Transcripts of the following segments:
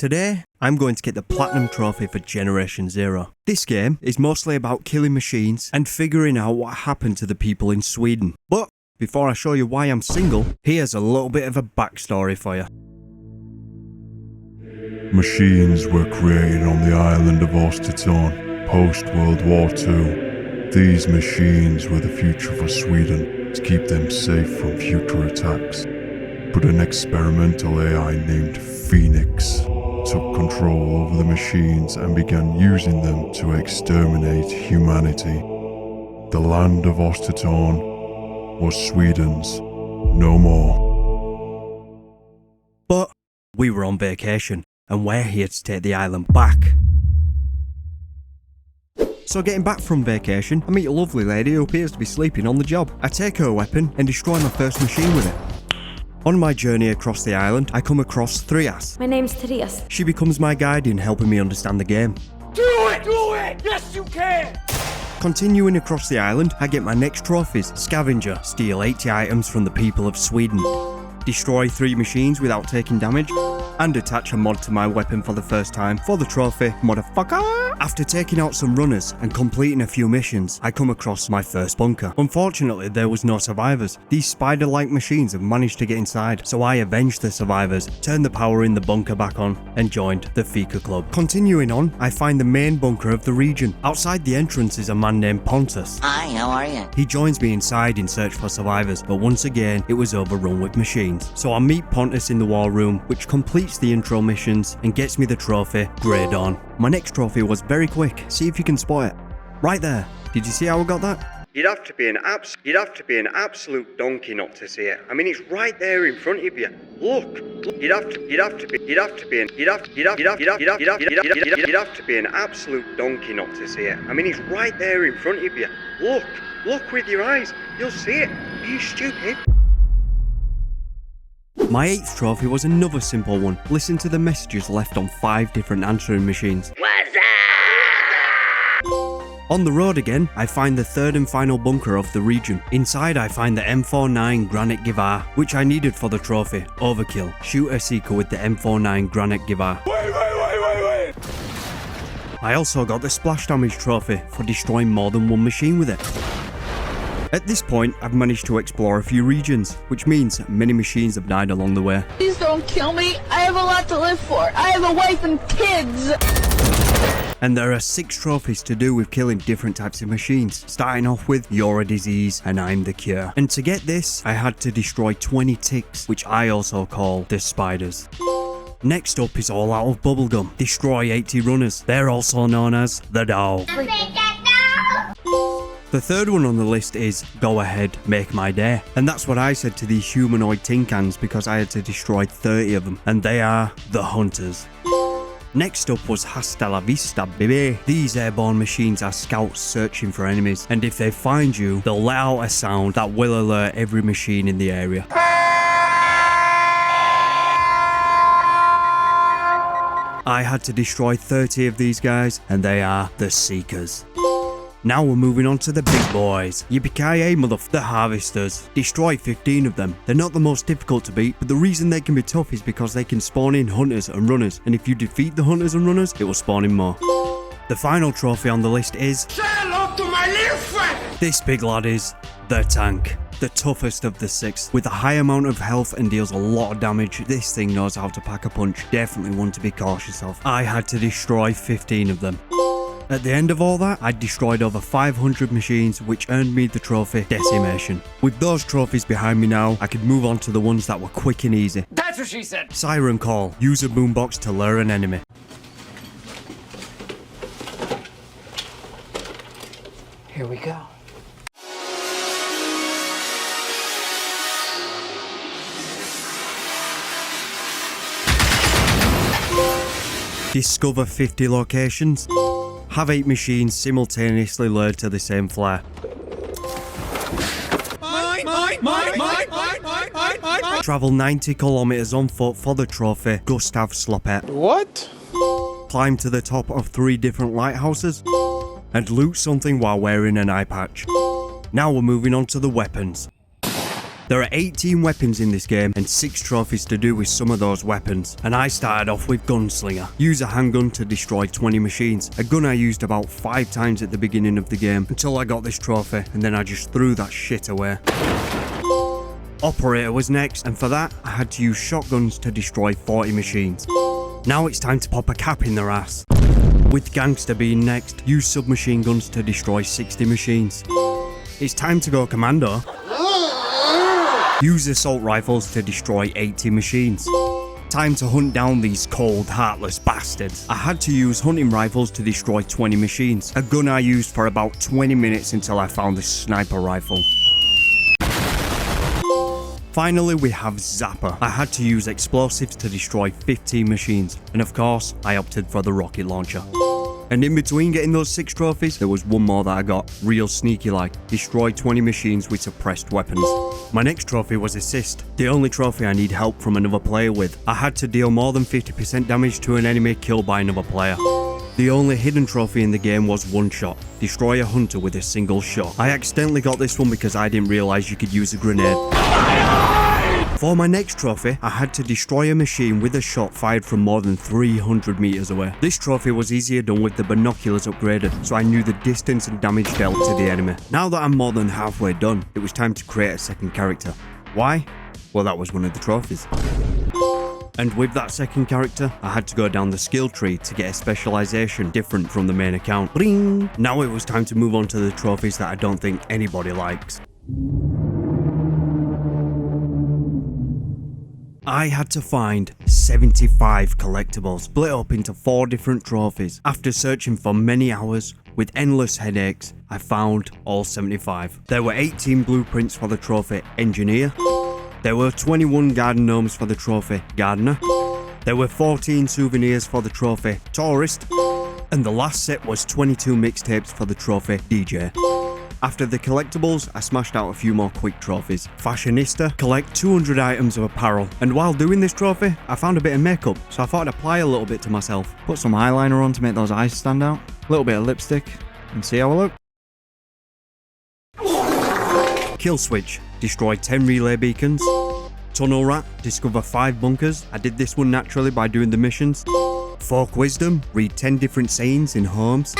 Today, I'm going to get the Platinum Trophy for Generation Zero. This game is mostly about killing machines and figuring out what happened to the people in Sweden. But before I show you why I'm single, here's a little bit of a backstory for you. Machines were created on the island of Östertörn post-World War II. These machines were the future for Sweden to keep them safe from future attacks. But an experimental AI named Phoenix took control over the machines and began using them to exterminate humanity. The land of Östertörn was Sweden's no more. But we were on vacation, and we're here to take the island back. So getting back from vacation, I meet a lovely lady who appears to be sleeping on the job. I take her weapon and destroy my first machine with it. On my journey across the island, I come across Trias. My name's Therese. She becomes my guide in helping me understand the game. Do it! Do it! Yes, you can! Continuing across the island, I get my next trophies. Scavenger, steal 80 items from the people of Sweden. Destroy 3 machines without taking damage, and attach a mod to my weapon for the first time for the trophy, motherfucker. After taking out some runners and completing a few missions, I come across my first bunker. Unfortunately, there was no survivors. These spider-like machines have managed to get inside, so I avenged the survivors, turned the power in the bunker back on, and joined the Fika Club. Continuing on, I find the main bunker of the region. Outside the entrance is a man named Pontus. Hi, how are you? He joins me inside in search for survivors, but once again, it was overrun with machines. So I meet Pontus in the war room, which completes the intro missions and gets me the trophy, Grey Dawn. My next trophy was very quick. See if you can spot it. Right there. Did you see how I got that? You'd have to be an absolute donkey not to see it. I mean, it's right there in front of you. Look. You'd have to be an absolute donkey not to see it. I mean, it's right there in front of you. Look with your eyes. You'll see it. Are you stupid? My 8th trophy was another simple one. Listen to the messages left on 5 different answering machines. What's up? On the road again, I find the 3rd and final bunker of the region. Inside I find the M49 Granite Givar, which I needed for the trophy, Overkill. Shoot a seeker with the M49 Granite Givar. Wait. I also got the Splash Damage trophy for destroying more than one machine with it. At this point, I've managed to explore a few regions, which means many machines have died along the way. Please don't kill me. I have a lot to live for. I have a wife and kids. And there are 6 trophies to do with killing different types of machines, starting off with You're a Disease and I'm the Cure. And to get this, I had to destroy 20 ticks, which I also call the spiders. Next up is All Out of Bubblegum. Destroy 80 runners. They're also known as the Dog. The 3rd one on the list is Go Ahead, Make My Day. And that's what I said to these humanoid tin cans because I had to destroy 30 of them. And they are the Hunters. Next up was Hasta la Vista, baby. These airborne machines are scouts searching for enemies. And if they find you, they'll let out a sound that will alert every machine in the area. I had to destroy 30 of these guys, and they are the Seekers. Now we're moving on to the big boys. Yippee-ki-yay, the Harvesters. Destroy 15 of them. They're not the most difficult to beat, but the reason they can be tough is because they can spawn in hunters and runners, and if you defeat the hunters and runners, it will spawn in more. The final trophy on the list is Say hello to my little friend! this big lad is the Tank. The toughest of the 6. With a high amount of health and deals a lot of damage, this thing knows how to pack a punch. Definitely one to be cautious of. I had to destroy 15 of them. At the end of all that, I destroyed over 500 machines, which earned me the trophy Decimation. With those trophies behind me now, I could move on to the ones that were quick and easy. That's what she said! Siren Call. Use a boombox to lure an enemy. Here we go. Discover 50 locations. Have 8 machines simultaneously lured to the same flare. Travel 90 kilometers on foot for the trophy, Gustav Sloppet. What? Climb to the top of 3 different lighthouses. And loot something while wearing an eye patch. Now we're moving on to the weapons. There are 18 weapons in this game and 6 trophies to do with some of those weapons, and I started off with Gunslinger. Use a handgun to destroy 20 machines, a gun I used about 5 times at the beginning of the game until I got this trophy, and then I just threw that shit away. Operator was next, and for that I had to use shotguns to destroy 40 machines. Now it's time to pop a cap in their ass. With Gangster being next, use submachine guns to destroy 60 machines. It's time to go commando. Use assault rifles to destroy 80 machines. Time to hunt down these cold, heartless bastards. I had to use hunting rifles to destroy 20 machines, a gun I used for about 20 minutes until I found this sniper rifle. Finally, we have Zapper. I had to use explosives to destroy 15 machines, and of course, I opted for the rocket launcher. And in between getting those 6 trophies, there was one more that I got, real sneaky like, destroy 20 machines with suppressed weapons. My next trophy was Assist, the only trophy I need help from another player with. I had to deal more than 50% damage to an enemy killed by another player. The only hidden trophy in the game was One Shot, destroy a hunter with a single shot. I accidentally got this one because I didn't realise you could use a grenade. For my next trophy, I had to destroy a machine with a shot fired from more than 300 meters away. This trophy was easier done with the binoculars upgraded, so I knew the distance and damage dealt to the enemy. Now that I'm more than halfway done, it was time to create a second character. Why? Well, that was one of the trophies. And with that second character, I had to go down the skill tree to get a specialization different from the main account. Bling! Now it was time to move on to the trophies that I don't think anybody likes. I had to find 75 collectibles, split up into 4 different trophies. After searching for many hours, with endless headaches, I found all 75. There were 18 blueprints for the trophy Engineer. There were 21 garden gnomes for the trophy Gardener. There were 14 souvenirs for the trophy Tourist. And the last set was 22 mixtapes for the trophy DJ. After the collectibles, I smashed out a few more quick trophies. Fashionista, collect 200 items of apparel. And while doing this trophy, I found a bit of makeup, so I thought I'd apply a little bit to myself. Put some eyeliner on to make those eyes stand out. A little bit of lipstick, and see how I look. Kill switch, destroy 10 relay beacons. Tunnel rat, discover 5 bunkers. I did this one naturally by doing the missions. Folk wisdom, read 10 different sayings in homes.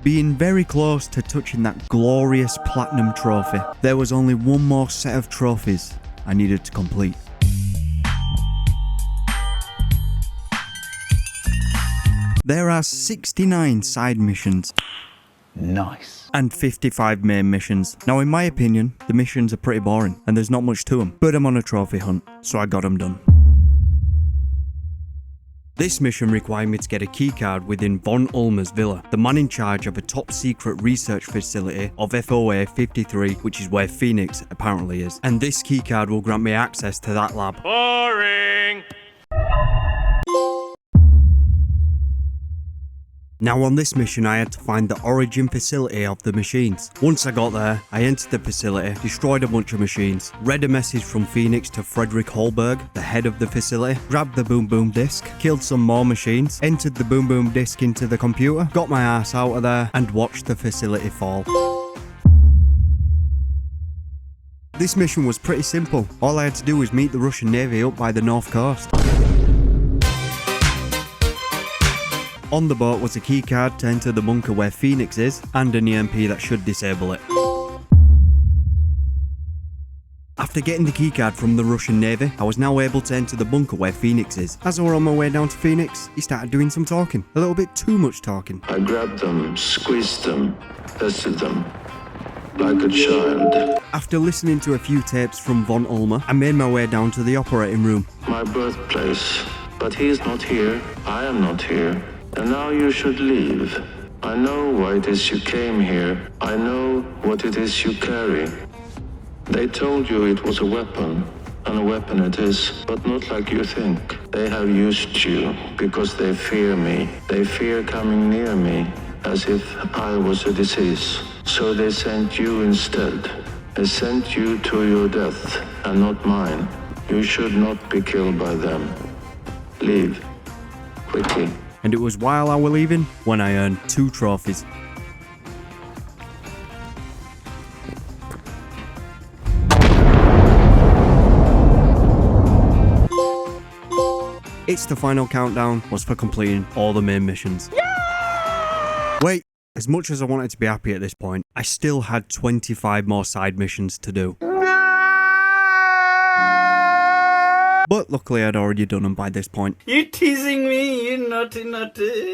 Being very close to touching that glorious platinum trophy. There was only one more set of trophies I needed to complete. There are 69 side missions. Nice. And 55 main missions. Now in my opinion, the missions are pretty boring and there's not much to them. But I'm on a trophy hunt, so I got them done. This mission required me to get a keycard within Von Ulmer's villa, the man in charge of a top secret research facility of FOA 53, which is where Phoenix apparently is. And this keycard will grant me access to that lab. Boring! Now on this mission I had to find the origin facility of the machines. Once I got there, I entered the facility, destroyed a bunch of machines, read a message from Phoenix to Frederick Holberg, the head of the facility, grabbed the boom boom disc, killed some more machines, entered the boom boom disc into the computer, got my ass out of there, and watched the facility fall. This mission was pretty simple. All I had to do was meet the Russian Navy up by the north coast. On the boat was a keycard to enter the bunker where Phoenix is, and an EMP that should disable it. After getting the keycard from the Russian Navy, I was now able to enter the bunker where Phoenix is. As I were on my way down to Phoenix, he started doing some talking. A little bit too much talking. I grabbed them, squeezed them, tested them, like a child. After listening to a few tapes from Von Ulmer, I made my way down to the operating room. My birthplace. But he is not here, I am not here. And now you should leave. I know why it is you came here. I know what it is you carry. They told you it was a weapon, and a weapon it is, but not like you think. They have used you because they fear me. They fear coming near me, as if I was a disease. So they sent you instead. They sent you to your death, and not mine. You should not be killed by them. Leave. Quickly. And it was while I were leaving when I earned 2 trophies. It's the final countdown was for completing all the main missions. Wait, as much as I wanted to be happy at this point, I still had 25 more side missions to do. But luckily I'd already done them by this point. You're teasing me, you naughty naughty.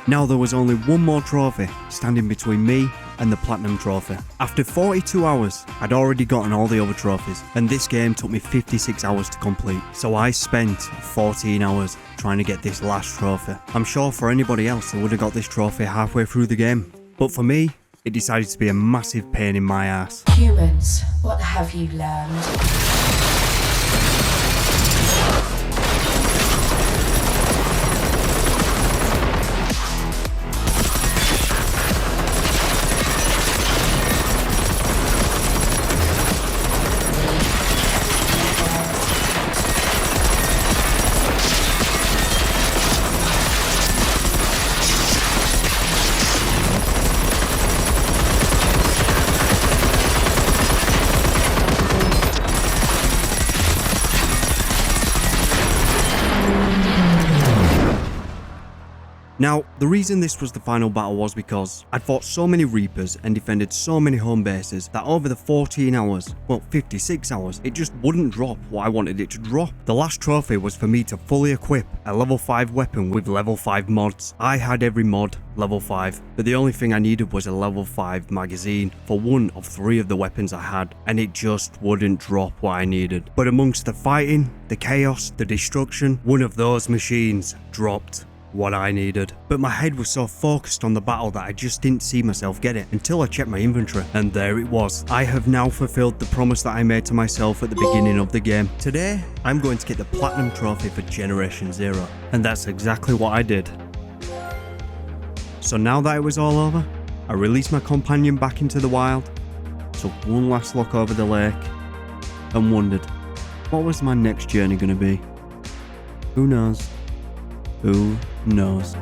Now there was only one more trophy standing between me and the Platinum Trophy. After 42 hours, I'd already gotten all the other trophies, and this game took me 56 hours to complete. So I spent 14 hours trying to get this last trophy. I'm sure for anybody else they would have got this trophy halfway through the game. But for me, it decided to be a massive pain in my ass. Humans, what have you learned? Now, the reason this was the final battle was because I'd fought so many Reapers and defended so many home bases that over the 14 hours, well 56 hours, it just wouldn't drop what I wanted it to drop. The last trophy was for me to fully equip a level 5 weapon with level 5 mods. I had every mod level 5, but the only thing I needed was a level 5 magazine for one of 3 of the weapons I had, and it just wouldn't drop what I needed. But amongst the fighting, the chaos, the destruction, one of those machines dropped what I needed. But my head was so focused on the battle that I just didn't see myself get it until I checked my inventory, and there it was. I have now fulfilled the promise that I made to myself at the beginning of the game. Today, I'm going to get the Platinum Trophy for Generation 0, and that's exactly what I did. So now that it was all over, I released my companion back into the wild, took one last look over the lake, and wondered, what was my next journey going to be? Who knows? Who knows?